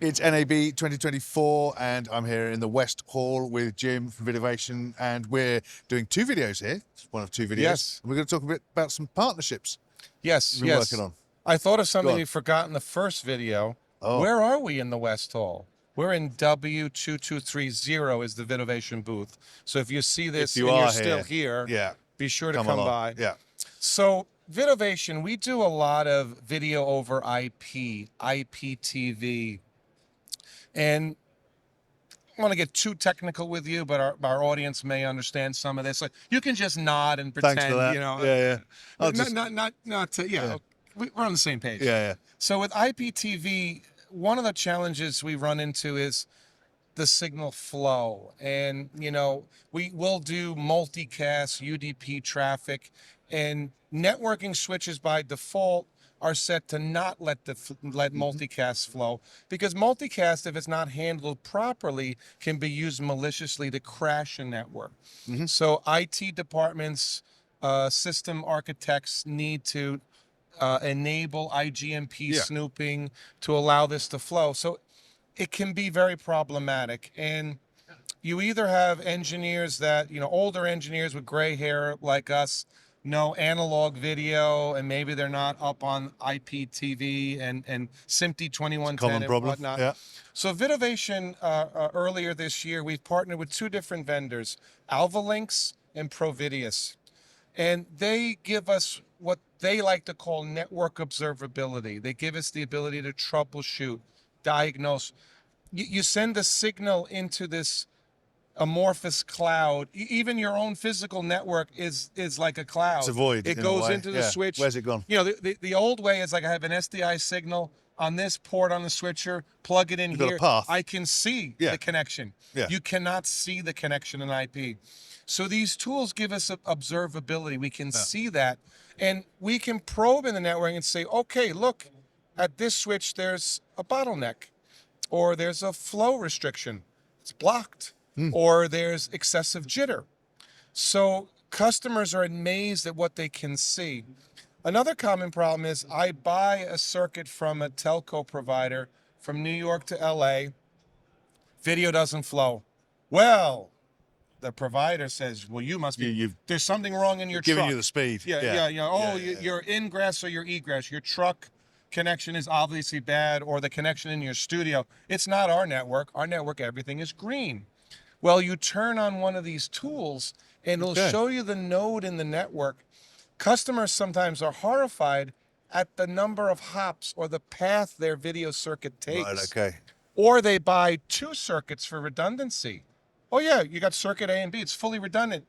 It's NAB 2024, and I'm here in the West Hall with Jim from VidOvation, and we're doing two videos here. It's one of two videos. Yes. And we're going to talk a bit about some partnerships Yes, you've been working on. I thought of something we forgot in the first video. Oh. Where are we in the West Hall? We're in W2230 is the VidOvation booth. So if you see this and you're still here, yeah, be sure to come by. Yeah. So VidOvation, we do a lot of video over IP, IPTV. And I don't want to get too technical with you, but our audience may understand some of this. So you can just nod and pretend, Thanks for that. you know. Yeah. We're on the same page. Yeah. So with IPTV, one of the challenges we run into is the signal flow. And, you know, we will do multicast UDP traffic, and networking switches by default are set to not let multicast flow, because multicast, if it's not handled properly, can be used maliciously to crash a network. So IT departments, system architects need to enable IGMP snooping to allow this to flow. So it can be very problematic. And you either have engineers that, you know, older engineers with gray hair like us, know analog video, and maybe they're not up on IPTV and SMPTE 2110 and whatnot. Yeah. So VidOvation, earlier this year, we've partnered with two different vendors, AlvaLinks and Providius. And they give us what they like to call network observability. They give us the ability to troubleshoot, diagnose. You send a signal into this amorphous cloud. Even your own physical network is like a cloud. It's a void. It goes into the switch. Where's it gone? You know, the old way is like I have an SDI signal on this port on the switcher, plug it in here. I can see the connection. Yeah. You cannot see the connection in IP. So these tools give us observability. We can see that, and we can probe in the network and say, okay, look, at this switch, there's a bottleneck, or there's a flow restriction. It's blocked. Or there's excessive jitter. So customers are amazed at what they can see. Another common problem is I buy a circuit from a telco provider from New York to LA. Video doesn't flow. Well, the provider says, well, you must be, there's something wrong in your truck. Giving you the speed. Your ingress or your egress, your truck connection is obviously bad, or the connection in your studio. It's not our network. Our network, everything is green. Well, you turn on one of these tools and it'll show you the node in the network. Customers sometimes are horrified at the number of hops or the path their video circuit takes. Right, okay. Or they buy two circuits for redundancy. Oh yeah, you got circuit A and B, it's fully redundant.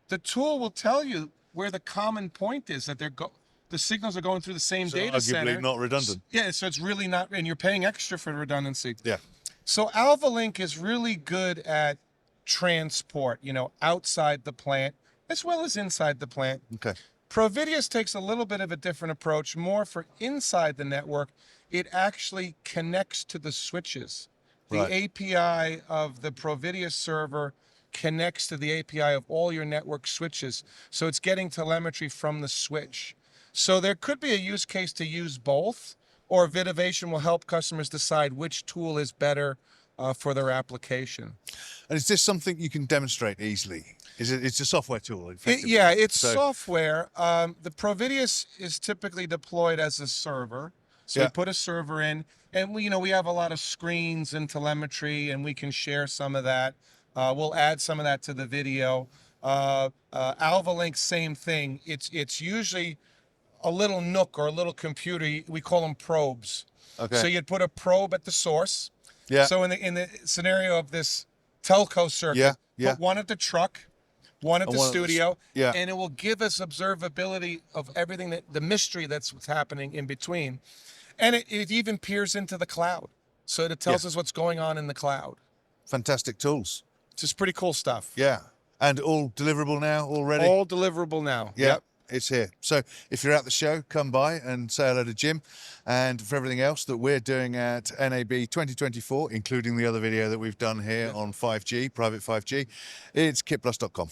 The tool will tell you where the common point is, that the signals are going through the same data center. Arguably not redundant. Yeah, so it's really not, and you're paying extra for redundancy. Yeah. So AlvaLink is really good at transport, you know, outside the plant as well as inside the plant. Okay. Providius takes a little bit of a different approach, more for inside the network. It actually connects to the switches. The API of the Providius server connects to the API of all your network switches. So it's getting telemetry from the switch. So there could be a use case to use both, or VidOvation will help customers decide which tool is better for their application. And is this something you can demonstrate easily? It's a software tool? It's software. The Providius is typically deployed as a server. So we put a server in, and we have a lot of screens and telemetry, and we can share some of that. We'll add some of that to the video. AlvaLink, same thing. It's usually a little NUC or a little computer. We call them probes. Okay. So you'd put a probe at the source. Yeah. So in the scenario of this telco circuit, put one at the truck, one at the studio, and it will give us observability of everything, the mystery that's what's happening in between. And it even peers into the cloud. So it tells us what's going on in the cloud. Fantastic tools. Just pretty cool stuff. Yeah. And all deliverable now already? All deliverable now. Yeah. Yep. It's here. So if you're at the show, come by and say hello to Jim. And for everything else that we're doing at NAB 2024, including the other video that we've done here on 5G, private 5G, it's kitplus.com.